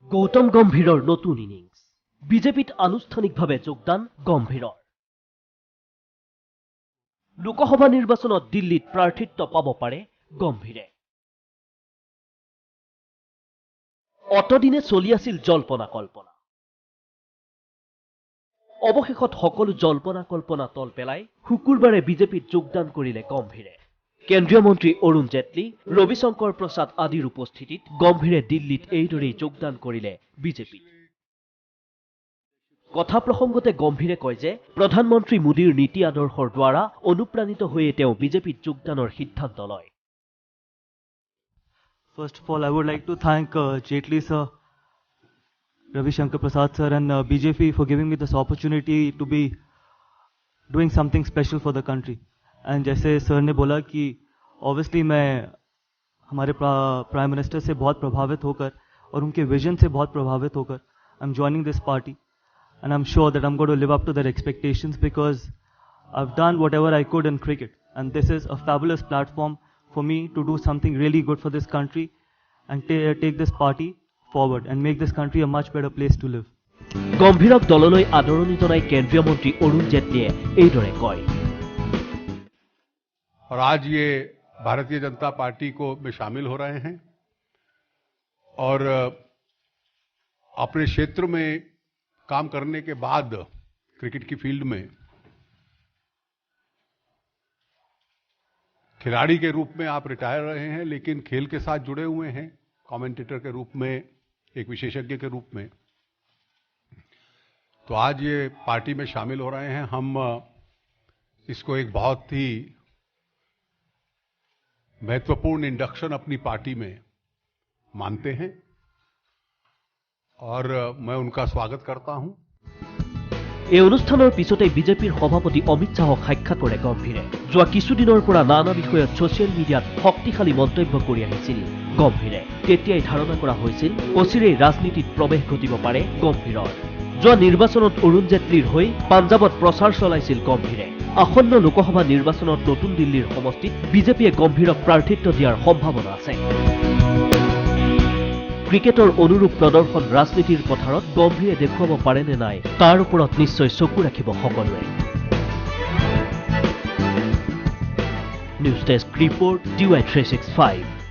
গৌতম গম্ভীৰৰ নতুন ইনিংস বিজেপিত আনুষ্ঠানিকভাৱে যোগদান গম্ভীৰৰ লোকসভা নিৰ্বাচনত দিল্লীত প্ৰাৰ্থিত্ব পাব পাৰে গম্ভীৰে অতদিনে চলি আছিল জল্পনা কল্পনা অৱশেষত সকলো জল্পনা কল্পনা তল পেলাই শুকুৰবাৰে বিজেপিত যোগদান কৰিলে গম্ভীৰে কেন্দ্ৰীয় মন্ত্ৰী অৰুণ জেটলী ৰবিশংকৰ প্ৰসাদ আদিৰ উপস্থিতিত গম্ভীৰে দিল্লীত এইদৰেই যোগদান কৰিলে বিজেপিত কথা প্ৰসংগতে গম্ভীৰে কয় যে প্ৰধানমন্ত্ৰী মোদীৰ নীতি আদৰ্শৰ দ্বাৰা অনুপ্ৰাণিত হৈ তেওঁ বিজেপিত যোগদানৰ সিদ্ধান্ত লয় First of all, I would like to thank Jaitley sir, Ravi Shankar Prasad sir and BJP for giving me this opportunity to be doing something special for the country. And जैसे sir ने बोला कि obviously मैं हमारे prime minister से बहुत प्रभावित होकर और उनके विजन से बहुत प्रभावित होकर I'm joining this party and I'm sure that I'm going to live up to their expectations because I've done whatever I could in cricket and this is a fabulous platform for me to do something really good for this country and take this party forward and make this country a much better place to live. গম্ভীৰক দললৈ আদৰণি জনাই কেন্দ্ৰীয় মন্ত্ৰী অৰুণ জেটলীয়ে এইদৰে কয় और आज ये भारतीय जनता पार्टी को में शामिल हो रहे हैं और अपने क्षेत्र में काम करने के बाद क्रिकेट की फील्ड में खिलाड़ी के रूप में आप रिटायर रहे हैं लेकिन खेल के साथ जुड़े हुए हैं कमेंटेटर के रूप में एक विशेषज्ञ के रूप में तो आज ये पार्टी में शामिल हो रहे हैं हम इसको एक बहुत ही महत्वपूर्ण इंडक्शन अपनी पार्टी में मानते हैं और मैं उनका स्वागत करता हूं এই অনুষ্ঠানৰ পিছতে বিজেপিৰ সভাপতি অমিত শাহক সাক্ষাৎ কৰে গম্ভীৰে যোৱা কিছুদিনৰ পৰা নানা বিষয়ত ছচিয়েল মিডিয়াত শক্তিশালী মন্তব্য কৰি আহিছিল গম্ভীৰে তেতিয়াই ধাৰণা কৰা হৈছিল অচিৰেই ৰাজনীতিত প্ৰৱেশ ঘটিব পাৰে গম্ভীৰৰ যোৱা নিৰ্বাচনত অৰুণ জেটলীৰ হৈ পাঞ্জাৱত প্ৰচাৰ চলাইছিল গম্ভীৰে আসন্ন লোকসভা নিৰ্বাচনত নতুন দিল্লীৰ সমষ্টিত বিজেপিয়ে গম্ভীৰক প্ৰাৰ্থিত্ব দিয়াৰ সম্ভাৱনা আছে ক্ৰিকেটৰ অনুৰূপ প্ৰদৰ্শন ৰাজনীতিৰ পথাৰত গম্ভীৰে দেখুৱাব পাৰে নে নাই তাৰ ওপৰত নিশ্চয় চকু ৰাখিব সকলোৱে নিউজ ডেস্ক ৰিপৰ্ট DY365